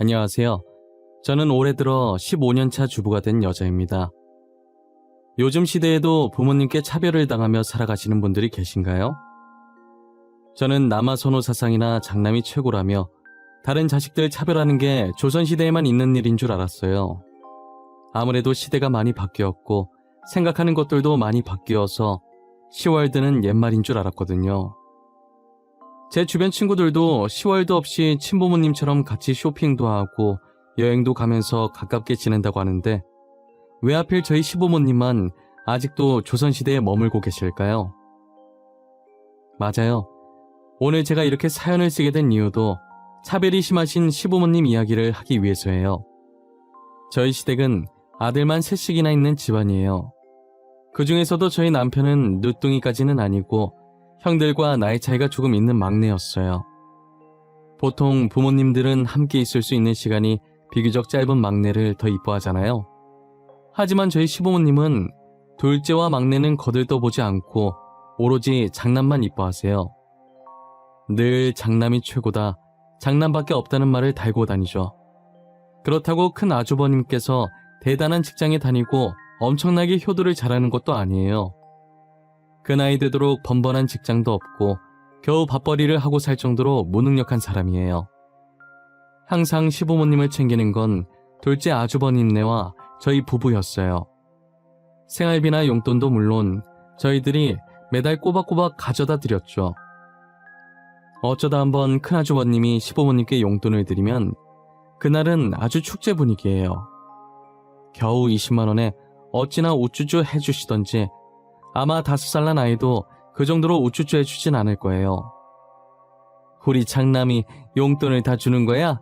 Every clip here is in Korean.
안녕하세요. 저는 올해 들어 15년차 주부가 된 여자입니다. 요즘 시대에도 부모님께 차별을 당하며 살아가시는 분들이 계신가요? 저는 남아선호 사상이나 장남이 최고라며 다른 자식들 차별하는 게 조선시대에만 있는 일인 줄 알았어요. 아무래도 시대가 많이 바뀌었고 생각하는 것들도 많이 바뀌어서 10월드는 옛말인 줄 알았거든요. 제 주변 친구들도 10월드 없이 친부모님처럼 같이 쇼핑도 하고 여행도 가면서 가깝게 지낸다고 하는데 왜 하필 저희 시부모님만 아직도 조선시대에 머물고 계실까요? 맞아요. 오늘 제가 이렇게 사연을 쓰게 된 이유도 차별이 심하신 시부모님 이야기를 하기 위해서예요. 저희 시댁은 아들만 셋씩이나 있는 집안이에요. 그 중에서도 저희 남편은 늦둥이까지는 아니고 형들과 나이 차이가 조금 있는 막내였어요. 보통 부모님들은 함께 있을 수 있는 시간이 비교적 짧은 막내를 더 이뻐하잖아요. 하지만 저희 시부모님은 둘째와 막내는 거들떠보지 않고 오로지 장남만 이뻐하세요. 늘 장남이 최고다, 장남밖에 없다는 말을 달고 다니죠. 그렇다고 큰 아주버님께서 대단한 직장에 다니고 엄청나게 효도를 잘하는 것도 아니에요. 그 나이 되도록 번번한 직장도 없고 겨우 밥벌이를 하고 살 정도로 무능력한 사람이에요. 항상 시부모님을 챙기는 건 둘째 아주버님네와 저희 부부였어요. 생활비나 용돈도 물론 저희들이 매달 꼬박꼬박 가져다 드렸죠. 어쩌다 한번 큰아주버님이 시부모님께 용돈을 드리면 그날은 아주 축제 분위기예요. 겨우 20만 원에 어찌나 우쭈쭈 해주시던지 아마 5살 난 아이도 그 정도로 우쭈쭈 해주진 않을 거예요. 우리 장남이 용돈을 다 주는 거야?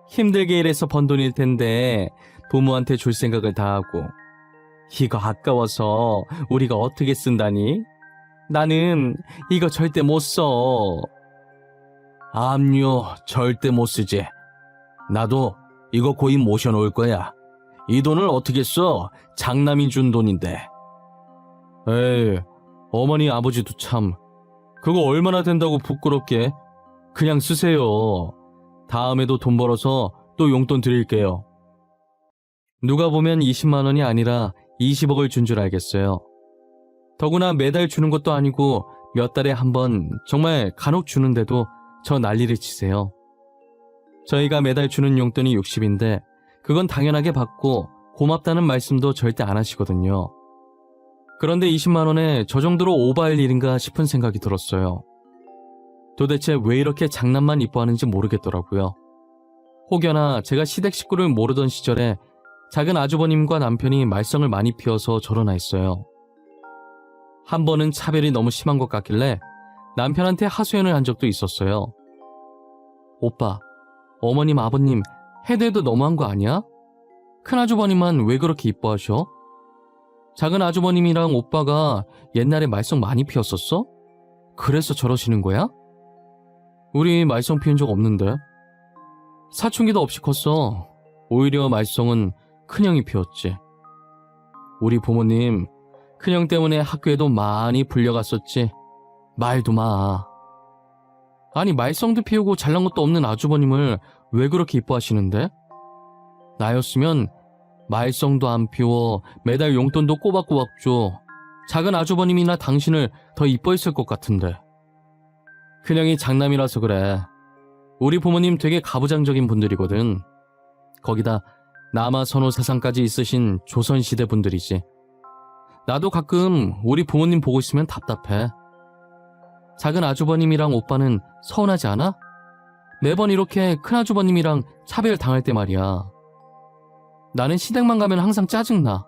힘들게 일해서 번 돈일 텐데 부모한테 줄 생각을 다 하고 이거 아까워서 우리가 어떻게 쓴다니? 나는 이거 절대 못 써. 압류 절대 못 쓰지. 나도 이거 고이 모셔놓을 거야. 이 돈을 어떻게 써? 장남이 준 돈인데. 에이, 어머니 아버지도 참. 그거 얼마나 된다고 부끄럽게. 그냥 쓰세요. 다음에도 돈 벌어서 또 용돈 드릴게요. 누가 보면 20만 원이 아니라 20억을 준 줄 알겠어요. 더구나 매달 주는 것도 아니고 몇 달에 한 번 정말 간혹 주는데도 저 난리를 치세요. 저희가 매달 주는 용돈이 60인데 그건 당연하게 받고 고맙다는 말씀도 절대 안 하시거든요. 그런데 20만 원에 저 정도로 오버할 일인가 싶은 생각이 들었어요. 도대체 왜 이렇게 장남만 이뻐하는지 모르겠더라고요. 혹여나 제가 시댁 식구를 모르던 시절에 작은 아주버님과 남편이 말썽을 많이 피워서 저러나 했어요. 한 번은 차별이 너무 심한 것 같길래 남편한테 하소연을 한 적도 있었어요. 오빠, 어머님 아버님 해도 해도 너무한 거 아니야? 큰아주버님만 왜 그렇게 이뻐하셔? 작은 아주버님이랑 오빠가 옛날에 말썽 많이 피웠었어? 그래서 저러시는 거야? 우리 말썽 피운 적 없는데. 사춘기도 없이 컸어. 오히려 말썽은 큰형이 피웠지. 우리 부모님 큰형 때문에 학교에도 많이 불려갔었지. 말도 마. 아니 말썽도 피우고 잘난 것도 없는 아주버님을 왜 그렇게 이뻐하시는데? 나였으면 말썽도 안 피워 매달 용돈도 꼬박꼬박 줘. 작은 아주버님이나 당신을 더 이뻐했을 것 같은데. 큰형이 장남이라서 그래. 우리 부모님 되게 가부장적인 분들이거든. 거기다 남아선호 사상까지 있으신 조선시대 분들이지. 나도 가끔 우리 부모님 보고 있으면 답답해. 작은 아주버님이랑 오빠는 서운하지 않아? 매번 이렇게 큰아주버님이랑 차별 당할 때 말이야. 나는 시댁만 가면 항상 짜증나.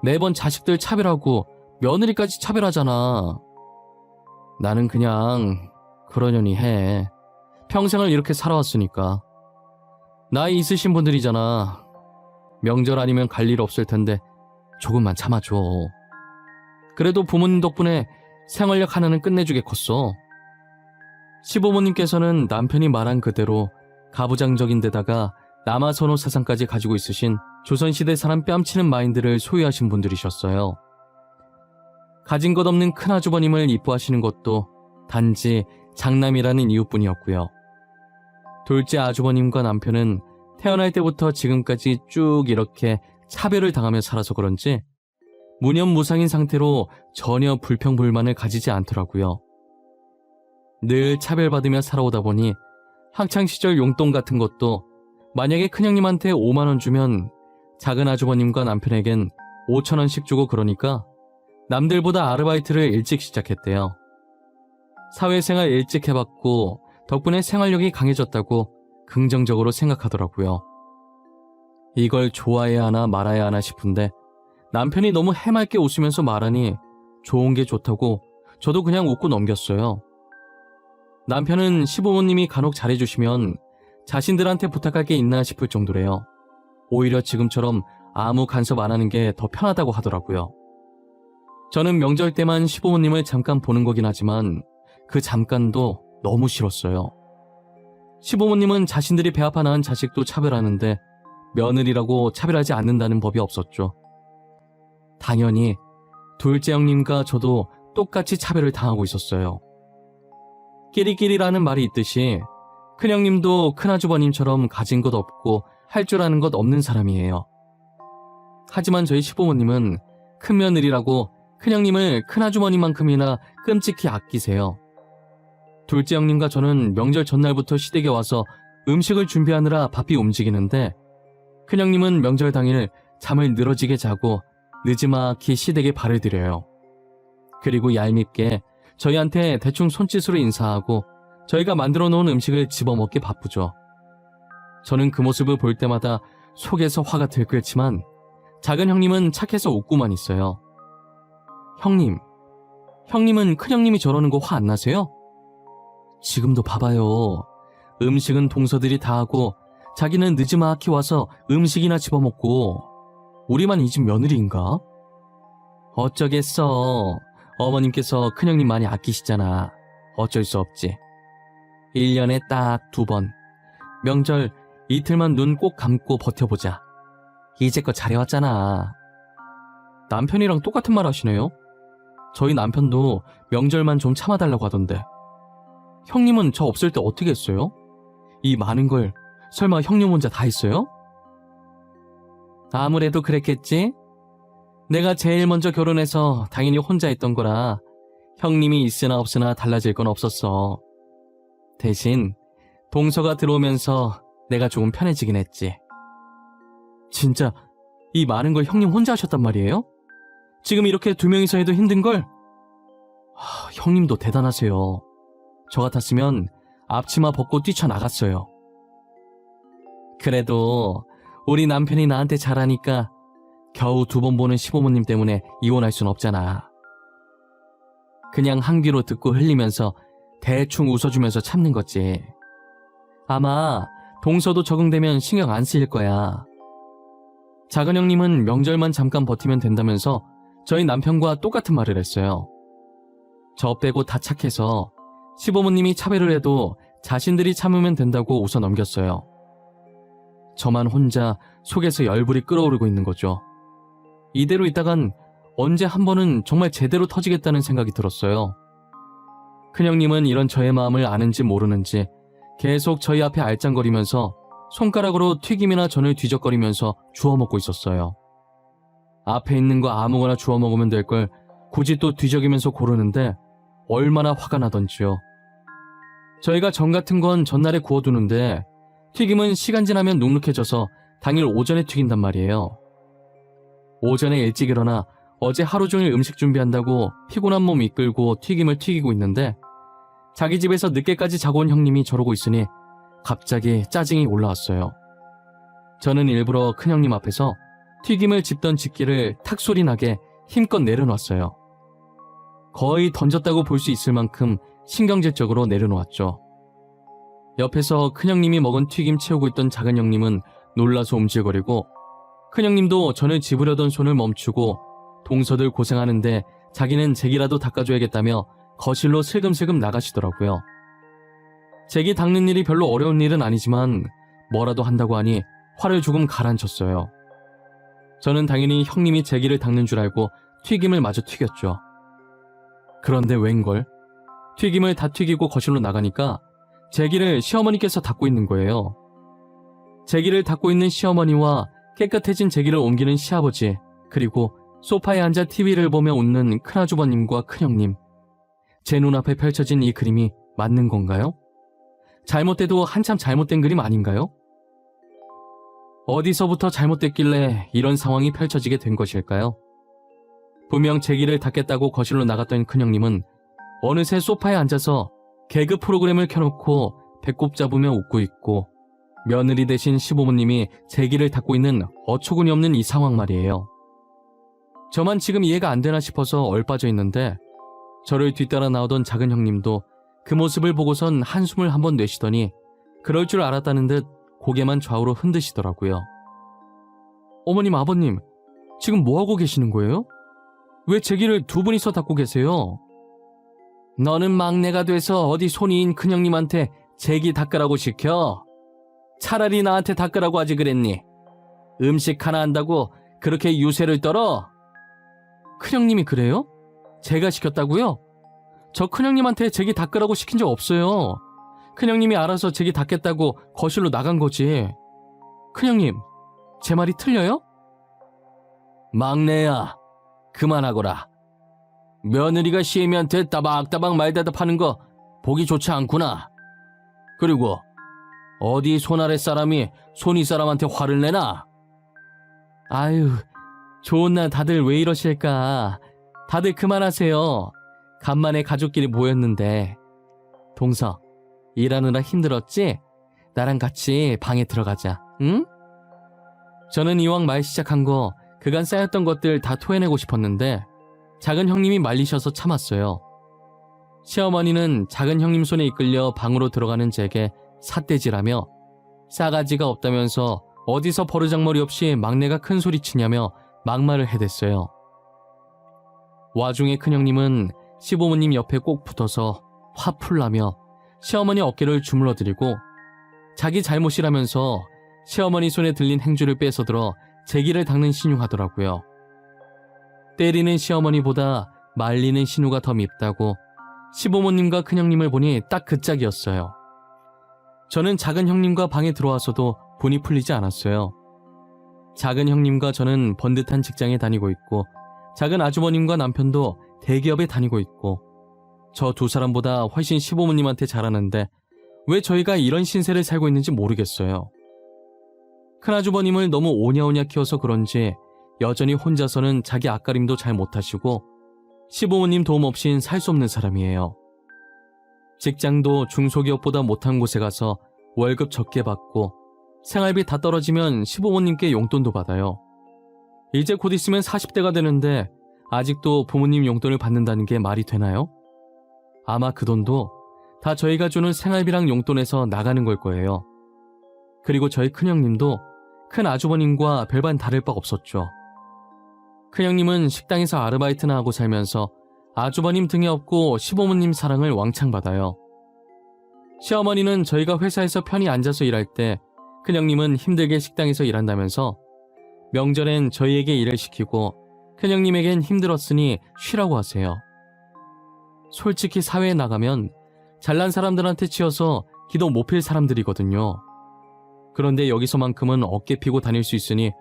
매번 자식들 차별하고 며느리까지 차별하잖아. 나는 그냥 그러려니 해. 평생을 이렇게 살아왔으니까. 나이 있으신 분들이잖아. 명절 아니면 갈 일 없을 텐데 조금만 참아줘. 그래도 부모님 덕분에 생활력 하나는 끝내주게 컸어. 시부모님께서는 남편이 말한 그대로 가부장적인 데다가 남아선호 사상까지 가지고 있으신 조선시대 사람 뺨치는 마인드를 소유하신 분들이셨어요. 가진 것 없는 큰아주버님을 이뻐하시는 것도 단지 장남이라는 이유뿐이었고요. 둘째 아주버님과 남편은 태어날 때부터 지금까지 쭉 이렇게 차별을 당하며 살아서 그런지 무념무상인 상태로 전혀 불평불만을 가지지 않더라고요. 늘 차별받으며 살아오다 보니 학창시절 용돈 같은 것도 만약에 큰형님한테 5만 원 주면 작은 아주버님과 남편에겐 5천 원씩 주고 그러니까 남들보다 아르바이트를 일찍 시작했대요. 사회생활 일찍 해봤고 덕분에 생활력이 강해졌다고 긍정적으로 생각하더라고요. 이걸 좋아해야 하나 말아야 하나 싶은데 남편이 너무 해맑게 웃으면서 말하니 좋은 게 좋다고 저도 그냥 웃고 넘겼어요. 남편은 시부모님이 간혹 잘해주시면 자신들한테 부탁할 게 있나 싶을 정도래요. 오히려 지금처럼 아무 간섭 안 하는 게 더 편하다고 하더라고요. 저는 명절 때만 시부모님을 잠깐 보는 거긴 하지만 그 잠깐도 너무 싫었어요. 시부모님은 자신들이 배 아파 낳은 자식도 차별하는데 며느리라고 차별하지 않는다는 법이 없었죠. 당연히 둘째 형님과 저도 똑같이 차별을 당하고 있었어요. 끼리끼리라는 말이 있듯이 큰형님도 큰아주버님처럼 가진 것 없고 할 줄 아는 것 없는 사람이에요. 하지만 저희 시부모님은 큰며느리라고 큰형님을 큰아주머니만큼이나 끔찍히 아끼세요. 둘째 형님과 저는 명절 전날부터 시댁에 와서 음식을 준비하느라 바삐 움직이는데 큰형님은 명절 당일 잠을 늘어지게 자고 느지막이 시댁에 발을 들여요. 그리고 얄밉게 저희한테 대충 손짓으로 인사하고 저희가 만들어 놓은 음식을 집어먹기 바쁘죠. 저는 그 모습을 볼 때마다 속에서 화가 들끓지만 작은 형님은 착해서 웃고만 있어요. 형님은 큰형님이 저러는 거 화 안 나세요? 지금도 봐봐요. 음식은 동서들이 다 하고 자기는 느지막이 와서 음식이나 집어먹고 우리만 이 집 며느리인가? 어쩌겠어. 어머님께서 큰형님 많이 아끼시잖아. 어쩔 수 없지. 1년에 딱 2번. 명절 이틀만 눈 꼭 감고 버텨보자. 이제껏 잘해왔잖아. 남편이랑 똑같은 말 하시네요. 저희 남편도 명절만 좀 참아달라고 하던데. 형님은 저 없을 때 어떻게 했어요? 이 많은 걸 설마 형님 혼자 다 했어요? 아무래도 그랬겠지? 내가 제일 먼저 결혼해서 당연히 혼자 했던 거라 형님이 있으나 없으나 달라질 건 없었어. 대신 동서가 들어오면서 내가 조금 편해지긴 했지. 진짜 이 많은 걸 형님 혼자 하셨단 말이에요? 지금 이렇게 2명이서 해도 힘든걸? 형님도 대단하세요. 저 같았으면 앞치마 벗고 뛰쳐나갔어요. 그래도 우리 남편이 나한테 잘하니까 겨우 2번 보는 시부모님 때문에 이혼할 순 없잖아. 그냥 한 귀로 듣고 흘리면서 대충 웃어주면서 참는 거지. 아마 동서도 적응되면 신경 안 쓰일 거야. 작은 형님은 명절만 잠깐 버티면 된다면서 저희 남편과 똑같은 말을 했어요. 저 빼고 다 착해서 시부모님이 차별을 해도 자신들이 참으면 된다고 웃어 넘겼어요. 저만 혼자 속에서 열불이 끓어오르고 있는 거죠. 이대로 있다간 언제 한 번은 정말 제대로 터지겠다는 생각이 들었어요. 큰형님은 이런 저의 마음을 아는지 모르는지 계속 저희 앞에 알짱거리면서 손가락으로 튀김이나 전을 뒤적거리면서 주워 먹고 있었어요. 앞에 있는 거 아무거나 주워 먹으면 될 걸 굳이 또 뒤적이면서 고르는데 얼마나 화가 나던지요. 저희가 전 같은 건 전날에 구워두는데 튀김은 시간 지나면 눅눅해져서 당일 오전에 튀긴단 말이에요. 오전에 일찍 일어나 어제 하루 종일 음식 준비한다고 피곤한 몸 이끌고 튀김을 튀기고 있는데 자기 집에서 늦게까지 자고 온 형님이 저러고 있으니 갑자기 짜증이 올라왔어요. 저는 일부러 큰형님 앞에서 튀김을 집던 집기를 탁 소리 나게 힘껏 내려놨어요. 거의 던졌다고 볼 수 있을 만큼 신경질적으로 내려놓았죠. 옆에서 큰형님이 먹은 튀김 채우고 있던 작은 형님은 놀라서 움찔거리고 큰형님도 전을 집으려던 손을 멈추고 동서들 고생하는데 자기는 잭이라도 닦아줘야겠다며 거실로 슬금슬금 나가시더라고요. 잭이 닦는 일이 별로 어려운 일은 아니지만 뭐라도 한다고 하니 화를 조금 가라앉혔어요. 저는 당연히 형님이 잭이를 닦는 줄 알고 튀김을 마저 튀겼죠. 그런데 웬걸? 튀김을 다 튀기고 거실로 나가니까 잭이를 시어머니께서 닦고 있는 거예요. 제기를 닦고 있는 시어머니와 깨끗해진 제기를 옮기는 시아버지, 그리고 소파에 앉아 TV를 보며 웃는 큰아주버님과 큰형님. 제 눈앞에 펼쳐진 이 그림이 맞는 건가요? 잘못돼도 한참 잘못된 그림 아닌가요? 어디서부터 잘못됐길래 이런 상황이 펼쳐지게 된 것일까요? 분명 제기를 닦겠다고 거실로 나갔던 큰형님은 어느새 소파에 앉아서 개그 프로그램을 켜놓고 배꼽 잡으며 웃고 있고, 며느리 대신 시부모님이 제기를 닦고 있는 어처구니 없는 이 상황 말이에요. 저만 지금 이해가 안 되나 싶어서 얼빠져 있는데, 저를 뒤따라 나오던 작은 형님도 그 모습을 보고선 한숨을 한번 내쉬더니 그럴 줄 알았다는 듯 고개만 좌우로 흔드시더라고요. 어머님, 아버님, 지금 뭐하고 계시는 거예요? 왜 제기를 두 분이서 닦고 계세요? 너는 막내가 돼서 어디 손이인 큰형님한테 제기 닦으라고 시켜? 차라리 나한테 닦으라고 하지 그랬니? 음식 하나 한다고 그렇게 유세를 떨어? 큰형님이 그래요? 제가 시켰다고요? 저 큰형님한테 제기 닦으라고 시킨 적 없어요. 큰형님이 알아서 제기 닦겠다고 거실로 나간 거지. 큰형님, 제 말이 틀려요? 막내야, 그만하거라. 며느리가 시애미한테 따박따박 말대답하는 거 보기 좋지 않구나. 그리고 어디 손아래 사람이 손위 사람한테 화를 내나? 아유, 좋은 날 다들 왜 이러실까. 다들 그만하세요. 간만에 가족끼리 모였는데. 동서, 일하느라 힘들었지? 나랑 같이 방에 들어가자, 응? 저는 이왕 말 시작한 거 그간 쌓였던 것들 다 토해내고 싶었는데 작은 형님이 말리셔서 참았어요. 시어머니는 작은 형님 손에 이끌려 방으로 들어가는 제게 삿대질하며 싸가지가 없다면서 어디서 버르장머리 없이 막내가 큰 소리 치냐며 막말을 해댔어요. 와중에 큰형님은 시부모님 옆에 꼭 붙어서 화풀라며 시어머니 어깨를 주물러드리고 자기 잘못이라면서 시어머니 손에 들린 행주를 뺏어들어 제기를 닦는 신용하더라고요. 때리는 시어머니보다 말리는 신우가 더 밉다고 시부모님과 큰형님을 보니 딱 그 짝이었어요. 저는 작은 형님과 방에 들어와서도 분이 풀리지 않았어요. 작은 형님과 저는 번듯한 직장에 다니고 있고 작은 아주버님과 남편도 대기업에 다니고 있고 저 두 사람보다 훨씬 시부모님한테 잘하는데 왜 저희가 이런 신세를 살고 있는지 모르겠어요. 큰아주버님을 너무 오냐오냐 키워서 그런지 여전히 혼자서는 자기 앞가림도 잘 못하시고 시부모님 도움 없인 살 수 없는 사람이에요. 직장도 중소기업보다 못한 곳에 가서 월급 적게 받고 생활비 다 떨어지면 시부모님께 용돈도 받아요. 이제 곧 있으면 40대가 되는데 아직도 부모님 용돈을 받는다는 게 말이 되나요? 아마 그 돈도 다 저희가 주는 생활비랑 용돈에서 나가는 걸 거예요. 그리고 저희 큰형님도 큰 아주버님과 별반 다를 바 없었죠. 큰형님은 식당에서 아르바이트나 하고 살면서 아주버님 등에 업고 시부모님 사랑을 왕창 받아요. 시어머니는 저희가 회사에서 편히 앉아서 일할 때 큰형님은 힘들게 식당에서 일한다면서 명절엔 저희에게 일을 시키고 큰형님에겐 힘들었으니 쉬라고 하세요. 솔직히 사회에 나가면 잘난 사람들한테 치여서 기도 못 필 사람들이거든요. 그런데 여기서만큼은 어깨 피고 다닐 수 있으니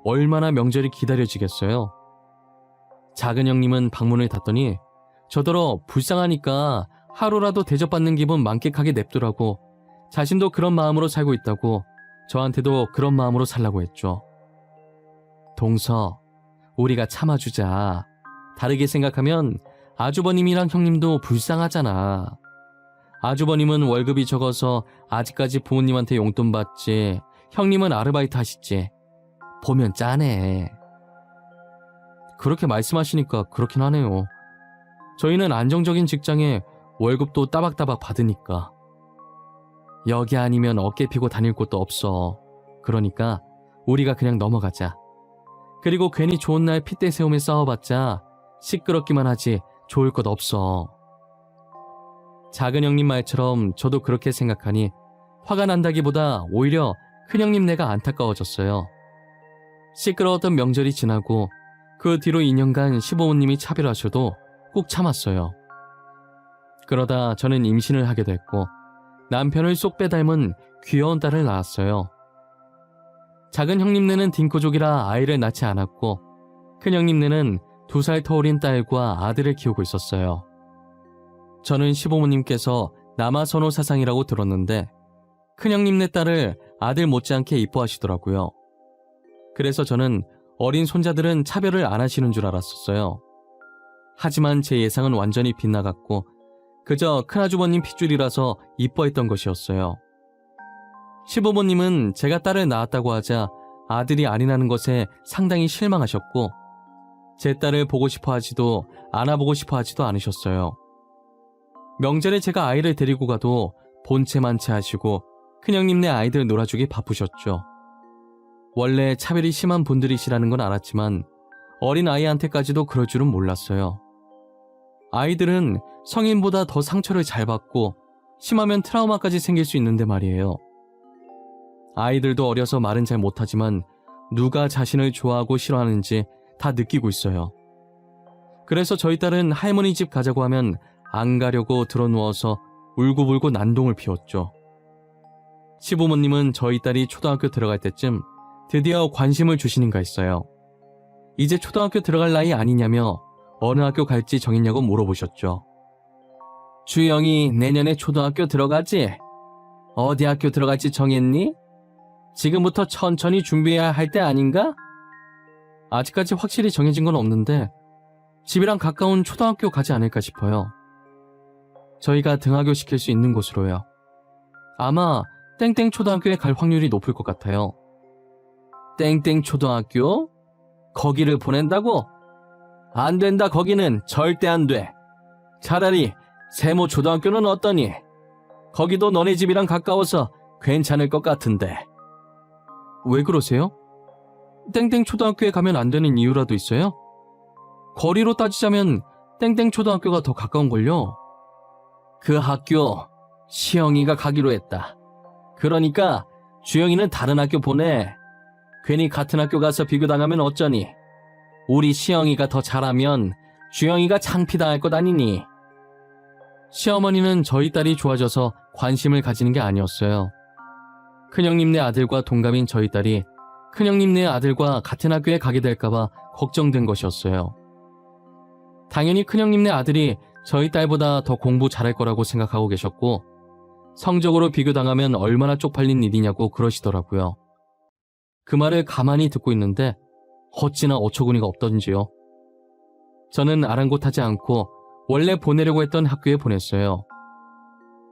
얼마나 명절이 기다려지겠어요. 작은 형님은 방문을 닫더니 저더러 불쌍하니까 하루라도 대접받는 기분 만끽하게 냅두라고 자신도 그런 마음으로 살고 있다고 저한테도 그런 마음으로 살라고 했죠. 동서, 우리가 참아주자. 다르게 생각하면 아주버님이랑 형님도 불쌍하잖아. 아주버님은 월급이 적어서 아직까지 부모님한테 용돈 받지, 형님은 아르바이트 하시지. 보면 짠해. 그렇게 말씀하시니까 그렇긴 하네요. 저희는 안정적인 직장에 월급도 따박따박 받으니까. 여기 아니면 어깨 피고 다닐 곳도 없어. 그러니까 우리가 그냥 넘어가자. 그리고 괜히 좋은 날 핏대 세우며 싸워봤자 시끄럽기만 하지 좋을 것 없어. 작은 형님 말처럼 저도 그렇게 생각하니 화가 난다기보다 오히려 큰형님 내가 안타까워졌어요. 시끄러웠던 명절이 지나고 그 뒤로 2년간 시부모님이 차별하셔도 꾹 참았어요. 그러다 저는 임신을 하게 됐고 남편을 쏙 빼닮은 귀여운 딸을 낳았어요. 작은 형님네는 딩코족이라 아이를 낳지 않았고 큰 형님네는 2살 터울인 딸과 아들을 키우고 있었어요. 저는 시부모님께서 남아선호 사상이라고 들었는데 큰 형님네 딸을 아들 못지않게 이뻐하시더라고요. 그래서 저는 어린 손자들은 차별을 안 하시는 줄 알았었어요. 하지만 제 예상은 완전히 빗나갔고 그저 큰아주버님 핏줄이라서 이뻐했던 것이었어요. 시부모님은 제가 딸을 낳았다고 하자 아들이 아니라는 것에 상당히 실망하셨고 제 딸을 보고 싶어 하지도 안아보고 싶어 하지도 않으셨어요. 명절에 제가 아이를 데리고 가도 본체만체 하시고 큰형님네 아이들 놀아주기 바쁘셨죠. 원래 차별이 심한 분들이시라는 건 알았지만 어린 아이한테까지도 그럴 줄은 몰랐어요. 아이들은 성인보다 더 상처를 잘 받고 심하면 트라우마까지 생길 수 있는데 말이에요. 아이들도 어려서 말은 잘 못하지만 누가 자신을 좋아하고 싫어하는지 다 느끼고 있어요. 그래서 저희 딸은 할머니 집 가자고 하면 안 가려고 드러누워서 울고불고 난동을 피웠죠. 시부모님은 저희 딸이 초등학교 들어갈 때쯤 드디어 관심을 주시는가 했어요. 이제 초등학교 들어갈 나이 아니냐며 어느 학교 갈지 정했냐고 물어보셨죠. 주영이 내년에 초등학교 들어가지? 어디 학교 들어갈지 정했니? 지금부터 천천히 준비해야 할 때 아닌가? 아직까지 확실히 정해진 건 없는데 집이랑 가까운 초등학교 가지 않을까 싶어요. 저희가 등하교 시킬 수 있는 곳으로요. 아마 땡땡 초등학교에 갈 확률이 높을 것 같아요. 땡땡 초등학교? 거기를 보낸다고? 안 된다. 거기는 절대 안 돼. 차라리 세모 초등학교는 어떠니? 거기도 너네 집이랑 가까워서 괜찮을 것 같은데. 왜 그러세요? 땡땡 초등학교에 가면 안 되는 이유라도 있어요? 거리로 따지자면 땡땡 초등학교가 더 가까운걸요. 그 학교 시영이가 가기로 했다. 그러니까 주영이는 다른 학교 보내. 괜히 같은 학교 가서 비교당하면 어쩌니. 우리 시영이가 더 잘하면 주영이가 창피당할 것 아니니. 시어머니는 저희 딸이 좋아져서 관심을 가지는 게 아니었어요. 큰형님네 아들과 동갑인 저희 딸이 큰형님네 아들과 같은 학교에 가게 될까봐 걱정된 것이었어요. 당연히 큰형님네 아들이 저희 딸보다 더 공부 잘할 거라고 생각하고 계셨고 성적으로 비교당하면 얼마나 쪽팔린 일이냐고 그러시더라고요. 그 말을 가만히 듣고 있는데 어찌나 어처구니가 없던지요. 저는 아랑곳하지 않고 원래 보내려고 했던 학교에 보냈어요.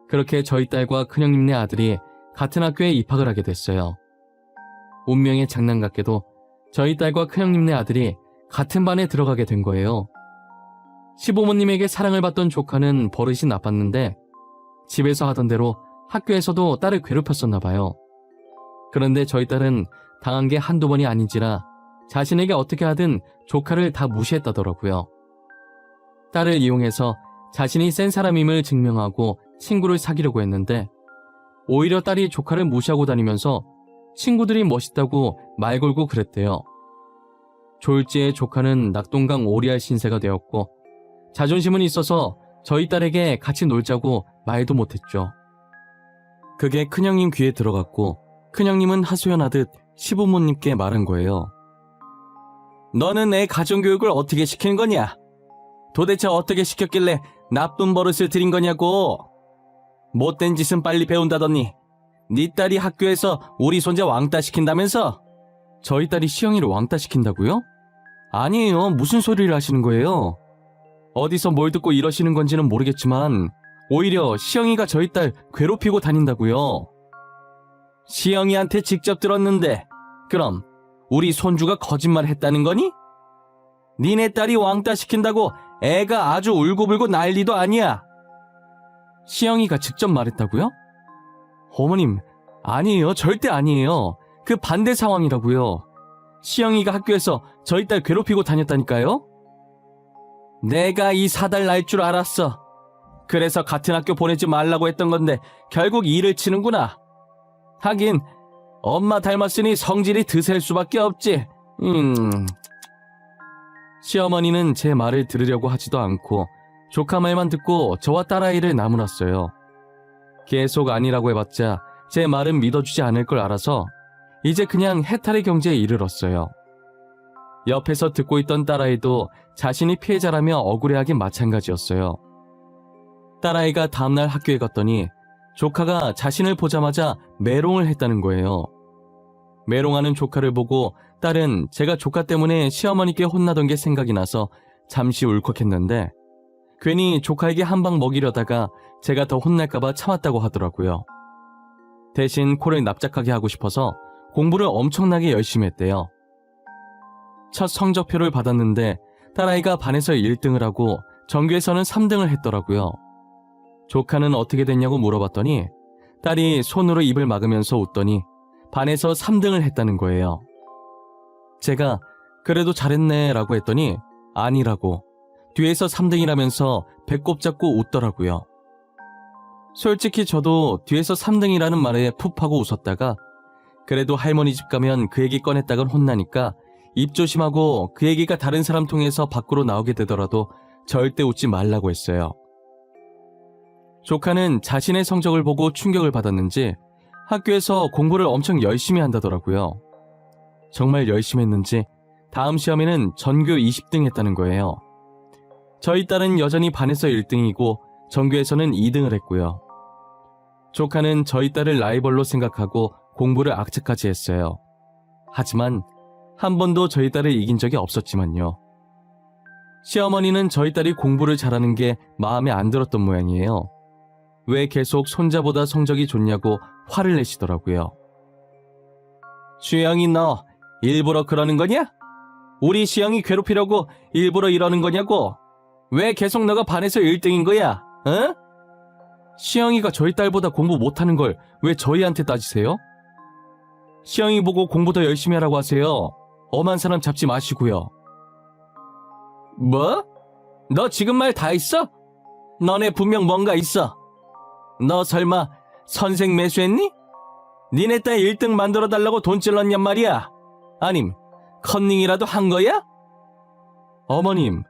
그렇게 저희 딸과 큰형님네 아들이 같은 학교에 입학을 하게 됐어요. 운명의 장난 같게도 저희 딸과 큰형님네 아들이 같은 반에 들어가게 된 거예요. 시부모님에게 사랑을 받던 조카는 버릇이 나빴는데 집에서 하던 대로 학교에서도 딸을 괴롭혔었나 봐요. 그런데 저희 딸은 당한 게 한두 번이 아닌지라 자신에게 어떻게 하든 조카를 다 무시했다더라고요. 딸을 이용해서 자신이 센 사람임을 증명하고 친구를 사귀려고 했는데 오히려 딸이 조카를 무시하고 다니면서 친구들이 멋있다고 말 걸고 그랬대요. 졸지에 조카는 낙동강 오리알 신세가 되었고 자존심은 있어서 저희 딸에게 같이 놀자고 말도 못했죠. 그게 큰형님 귀에 들어갔고 큰형님은 하소연하듯 시부모님께 말한 거예요. 너는 애 가정교육을 어떻게 시키는 거냐? 도대체 어떻게 시켰길래 나쁜 버릇을 들인 거냐고. 못된 짓은 빨리 배운다더니 네 딸이 학교에서 우리 손자 왕따 시킨다면서? 저희 딸이 시영이를 왕따 시킨다고요? 아니에요. 무슨 소리를 하시는 거예요? 어디서 뭘 듣고 이러시는 건지는 모르겠지만 오히려 시영이가 저희 딸 괴롭히고 다닌다고요. 시영이한테 직접 들었는데 그럼 우리 손주가 거짓말 했다는 거니? 니네 딸이 왕따 시킨다고 애가 아주 울고불고 난리도 아니야. 시영이가 직접 말했다고요? 어머님, 아니에요. 절대 아니에요. 그 반대 상황이라고요. 시영이가 학교에서 저희 딸 괴롭히고 다녔다니까요? 내가 이 사달 날 줄 알았어. 그래서 같은 학교 보내지 말라고 했던 건데 결국 일을 치는구나. 하긴 엄마 닮았으니 성질이 드셀 수밖에 없지. 시어머니는 제 말을 들으려고 하지도 않고 조카 말만 듣고 저와 딸아이를 나무랐어요. 계속 아니라고 해봤자 제 말은 믿어주지 않을 걸 알아서 이제 그냥 해탈의 경지에 이르렀어요. 옆에서 듣고 있던 딸아이도 자신이 피해자라며 억울해하긴 마찬가지였어요. 딸아이가 다음날 학교에 갔더니 조카가 자신을 보자마자 메롱을 했다는 거예요. 메롱하는 조카를 보고 딸은 제가 조카 때문에 시어머니께 혼나던 게 생각이 나서 잠시 울컥했는데 괜히 조카에게 한 방 먹이려다가 제가 더 혼날까봐 참았다고 하더라고요. 대신 코를 납작하게 하고 싶어서 공부를 엄청나게 열심히 했대요. 첫 성적표를 받았는데 딸아이가 반에서 1등을 하고 전교에서는 3등을 했더라고요. 조카는 어떻게 됐냐고 물어봤더니 딸이 손으로 입을 막으면서 웃더니 반에서 3등을 했다는 거예요. 제가 그래도 잘했네 라고 했더니 아니라고 뒤에서 3등이라면서 배꼽 잡고 웃더라고요. 솔직히 저도 뒤에서 3등이라는 말에 푹 하고 웃었다가 그래도 할머니 집 가면 그 얘기 꺼냈다간 혼나니까 입 조심하고 그 얘기가 다른 사람 통해서 밖으로 나오게 되더라도 절대 웃지 말라고 했어요. 조카는 자신의 성적을 보고 충격을 받았는지 학교에서 공부를 엄청 열심히 한다더라고요. 정말 열심히 했는지 다음 시험에는 전교 20등 했다는 거예요. 저희 딸은 여전히 반에서 1등이고 전교에서는 2등을 했고요. 조카는 저희 딸을 라이벌로 생각하고 공부를 악착같이 했어요. 하지만 한 번도 저희 딸을 이긴 적이 없었지만요. 시어머니는 저희 딸이 공부를 잘하는 게 마음에 안 들었던 모양이에요. 왜 계속 손자보다 성적이 좋냐고 화를 내시더라고요. 주영이 너 일부러 그러는 거냐? 우리 시영이 괴롭히려고 일부러 이러는 거냐고? 왜 계속 너가 반에서 1등인 거야? 어? 시영이가 저희 딸보다 공부 못하는 걸 왜 저희한테 따지세요? 시영이 보고 공부 더 열심히 하라고 하세요. 엄한 사람 잡지 마시고요. 뭐? 너 지금 말 다 했어? 너네 분명 뭔가 있어. 너 설마 선생 매수했니? 니네 딸 1등 만들어달라고 돈 찔렀냔 말이야. 아님 컨닝이라도 한 거야? 어머님,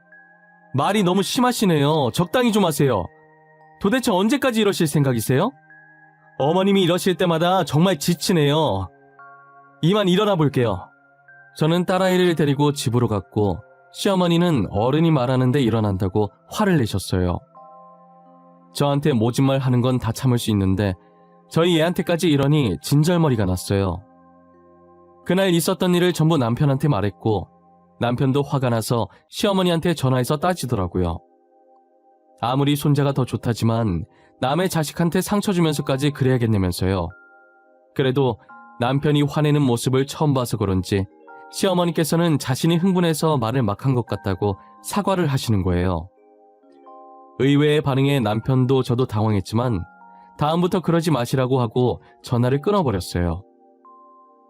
말이 너무 심하시네요. 적당히 좀 하세요. 도대체 언제까지 이러실 생각이세요? 어머님이 이러실 때마다 정말 지치네요. 이만 일어나 볼게요. 저는 딸아이를 데리고 집으로 갔고 시어머니는 어른이 말하는데 일어난다고 화를 내셨어요. 저한테 모진말 하는 건 다 참을 수 있는데 저희 애한테까지 이러니 진절머리가 났어요. 그날 있었던 일을 전부 남편한테 말했고 남편도 화가 나서 시어머니한테 전화해서 따지더라고요. 아무리 손자가 더 좋다지만 남의 자식한테 상처 주면서까지 그래야겠냐면서요. 그래도 남편이 화내는 모습을 처음 봐서 그런지 시어머니께서는 자신이 흥분해서 말을 막 한 것 같다고 사과를 하시는 거예요. 의외의 반응에 남편도 저도 당황했지만 다음부터 그러지 마시라고 하고 전화를 끊어버렸어요.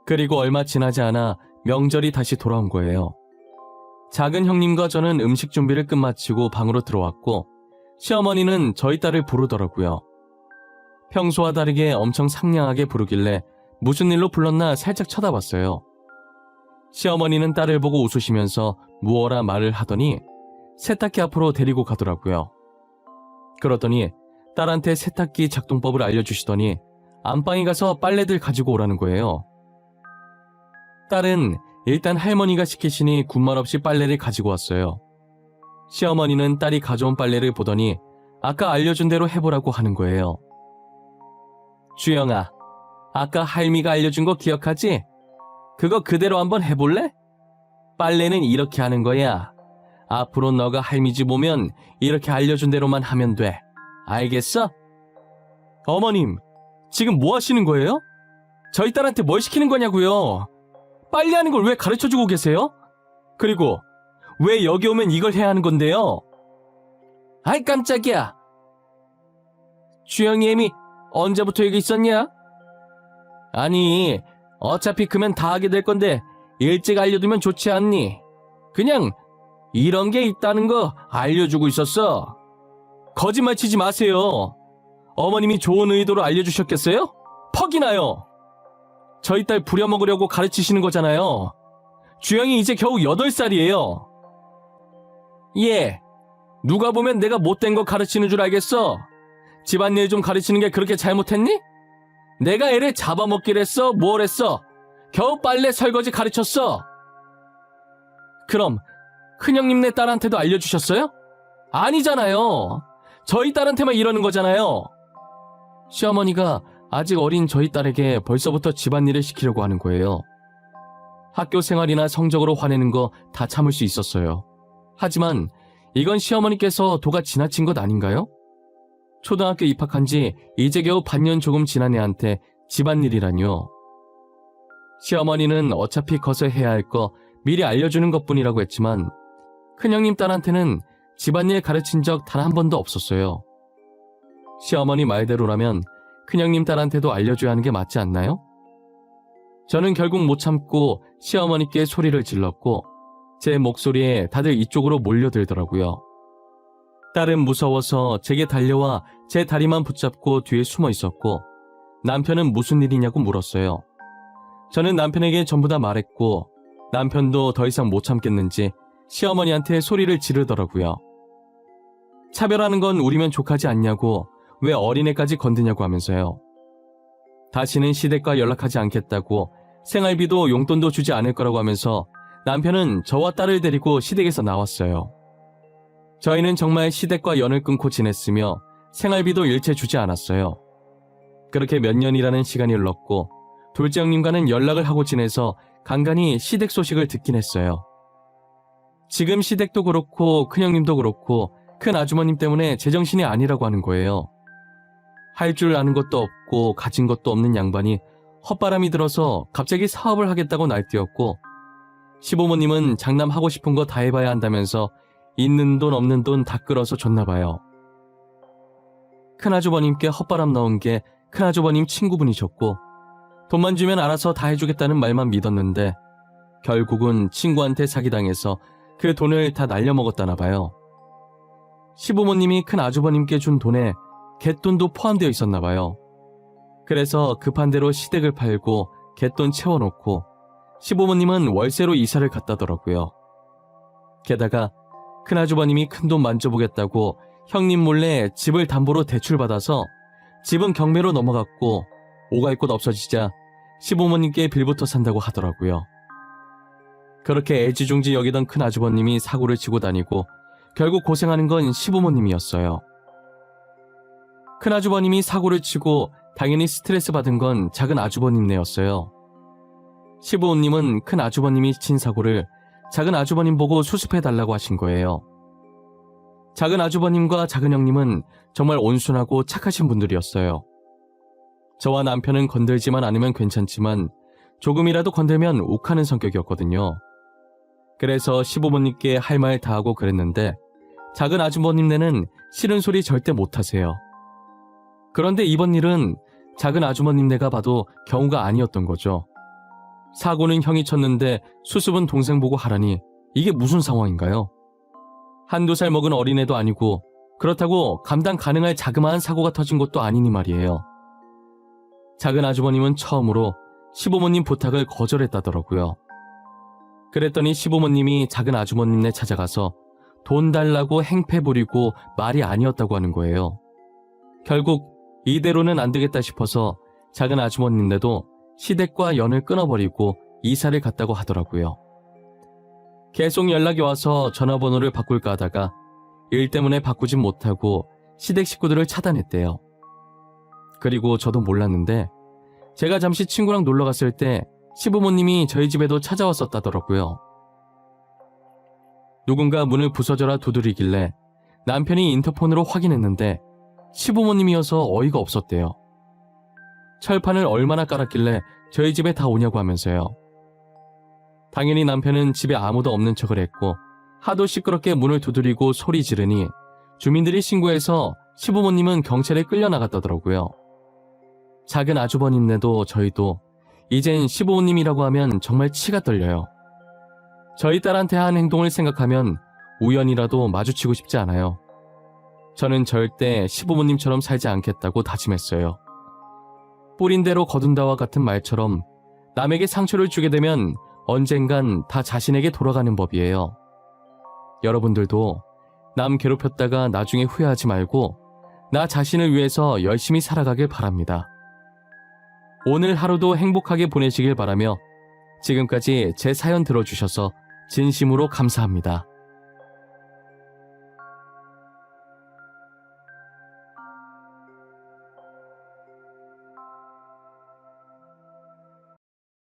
그리고 얼마 지나지 않아 명절이 다시 돌아온 거예요. 작은 형님과 저는 음식 준비를 끝마치고 방으로 들어왔고 시어머니는 저희 딸을 부르더라고요. 평소와 다르게 엄청 상냥하게 부르길래 무슨 일로 불렀나 살짝 쳐다봤어요. 시어머니는 딸을 보고 웃으시면서 무어라 말을 하더니 세탁기 앞으로 데리고 가더라고요. 그러더니 딸한테 세탁기 작동법을 알려주시더니 안방에 가서 빨래들 가지고 오라는 거예요. 딸은 일단 할머니가 시키시니 군말 없이 빨래를 가지고 왔어요. 시어머니는 딸이 가져온 빨래를 보더니 아까 알려준 대로 해보라고 하는 거예요. 주영아, 아까 할미가 알려준 거 기억하지? 그거 그대로 한번 해볼래? 빨래는 이렇게 하는 거야. 앞으로 너가 할미 집 오면 이렇게 알려준 대로만 하면 돼. 알겠어? 어머님, 지금 뭐 하시는 거예요? 저희 딸한테 뭘 시키는 거냐고요? 빨래하는 걸 왜 가르쳐주고 계세요? 그리고 왜 여기 오면 이걸 해야 하는 건데요? 아이 깜짝이야. 주영이 애미 언제부터 여기 있었냐? 아니 어차피 크면 다 하게 될 건데 일찍 알려두면 좋지 않니? 그냥 이런 게 있다는 거 알려주고 있었어. 거짓말 치지 마세요. 어머님이 좋은 의도로 알려주셨겠어요? 퍽이나요. 저희 딸 부려먹으려고 가르치시는 거잖아요. 주영이 이제 겨우 8살이에요. 예, 누가 보면 내가 못된 거 가르치는 줄 알겠어. 집안일 좀 가르치는 게 그렇게 잘못했니? 내가 애를 잡아먹기를 했어? 뭘 했어? 겨우 빨래 설거지 가르쳤어. 그럼 큰형님네 딸한테도 알려주셨어요? 아니잖아요. 저희 딸한테만 이러는 거잖아요. 시어머니가 아직 어린 저희 딸에게 벌써부터 집안일을 시키려고 하는 거예요. 학교 생활이나 성적으로 화내는 거 다 참을 수 있었어요. 하지만 이건 시어머니께서 도가 지나친 것 아닌가요? 초등학교 입학한 지 이제 겨우 반년 조금 지난 애한테 집안일이라뇨. 시어머니는 어차피 커서 해야 할 거 미리 알려주는 것뿐이라고 했지만 큰형님 딸한테는 집안일 가르친 적 단 한 번도 없었어요. 시어머니 말대로라면 큰형님 딸한테도 알려줘야 하는 게 맞지 않나요? 저는 결국 못 참고 시어머니께 소리를 질렀고 제 목소리에 다들 이쪽으로 몰려들더라고요. 딸은 무서워서 제게 달려와 제 다리만 붙잡고 뒤에 숨어 있었고 남편은 무슨 일이냐고 물었어요. 저는 남편에게 전부 다 말했고 남편도 더 이상 못 참겠는지 시어머니한테 소리를 지르더라고요. 차별하는 건 우리면 족하지 않냐고 왜 어린애까지 건드냐고 하면서요. 다시는 시댁과 연락하지 않겠다고 생활비도 용돈도 주지 않을 거라고 하면서 남편은 저와 딸을 데리고 시댁에서 나왔어요. 저희는 정말 시댁과 연을 끊고 지냈으며 생활비도 일체 주지 않았어요. 그렇게 몇 년이라는 시간이 흘렀고 둘째 형님과는 연락을 하고 지내서 간간히 시댁 소식을 듣긴 했어요. 지금 시댁도 그렇고 큰형님도 그렇고 큰 아주머님 때문에 제정신이 아니라고 하는 거예요. 할 줄 아는 것도 없고 가진 것도 없는 양반이 헛바람이 들어서 갑자기 사업을 하겠다고 날뛰었고 시부모님은 장남하고 싶은 거 다 해봐야 한다면서 있는 돈 없는 돈 다 끌어서 줬나 봐요. 큰아주버님께 헛바람 넣은 게 큰아주버님 친구분이셨고 돈만 주면 알아서 다 해주겠다는 말만 믿었는데 결국은 친구한테 사기당해서 그 돈을 다 날려먹었다나 봐요. 시부모님이 큰아주버님께 준 돈에 갯돈도 포함되어 있었나 봐요. 그래서 급한 대로 시댁을 팔고 갯돈 채워놓고 시부모님은 월세로 이사를 갔다더라고요. 게다가 큰아주버님이 큰돈 만져보겠다고 형님 몰래 집을 담보로 대출받아서 집은 경매로 넘어갔고 오갈 곳 없어지자 시부모님께 빌부터 산다고 하더라고요. 그렇게 애지중지 여기던 큰아주버님이 사고를 치고 다니고 결국 고생하는 건 시부모님이었어요. 큰아주버님이 사고를 치고 당연히 스트레스 받은 건 작은 아주버님네였어요. 시부모님은 큰아주버님이 친 사고를 작은 아주버님 보고 수습해달라고 하신 거예요. 작은 아주버님과 작은 형님은 정말 온순하고 착하신 분들이었어요. 저와 남편은 건들지만 않으면 괜찮지만 조금이라도 건들면 욱하는 성격이었거든요. 그래서 시부모님께 할 말 다 하고 그랬는데 작은 아주버님네는 싫은 소리 절대 못하세요. 그런데 이번 일은 작은 아주머님네가 봐도 경우가 아니었던 거죠. 사고는 형이 쳤는데 수습은 동생 보고 하라니 이게 무슨 상황인가요? 한두 살 먹은 어린애도 아니고 그렇다고 감당 가능할 자그마한 사고가 터진 것도 아니니 말이에요. 작은 아주머님은 처음으로 시부모님 부탁을 거절했다더라고요. 그랬더니 시부모님이 작은 아주머님네 찾아가서 돈 달라고 행패 부리고 말이 아니었다고 하는 거예요. 결국 이대로는 안 되겠다 싶어서 작은 아주머님네도 시댁과 연을 끊어버리고 이사를 갔다고 하더라고요. 계속 연락이 와서 전화번호를 바꿀까 하다가 일 때문에 바꾸진 못하고 시댁 식구들을 차단했대요. 그리고 저도 몰랐는데 제가 잠시 친구랑 놀러 갔을 때 시부모님이 저희 집에도 찾아왔었다더라고요. 누군가 문을 부서져라 두드리길래 남편이 인터폰으로 확인했는데 시부모님이어서 어이가 없었대요. 철판을 얼마나 깔았길래 저희 집에 다 오냐고 하면서요. 당연히 남편은 집에 아무도 없는 척을 했고 하도 시끄럽게 문을 두드리고 소리 지르니 주민들이 신고해서 시부모님은 경찰에 끌려나갔다더라고요. 작은 아주버님네도 저희도 이젠 시부모님이라고 하면 정말 치가 떨려요. 저희 딸한테 한 행동을 생각하면 우연이라도 마주치고 싶지 않아요. 저는 절대 시부모님처럼 살지 않겠다고 다짐했어요. 뿌린 대로 거둔다와 같은 말처럼 남에게 상처를 주게 되면 언젠간 다 자신에게 돌아가는 법이에요. 여러분들도 남 괴롭혔다가 나중에 후회하지 말고 나 자신을 위해서 열심히 살아가길 바랍니다. 오늘 하루도 행복하게 보내시길 바라며 지금까지 제 사연 들어주셔서 진심으로 감사합니다.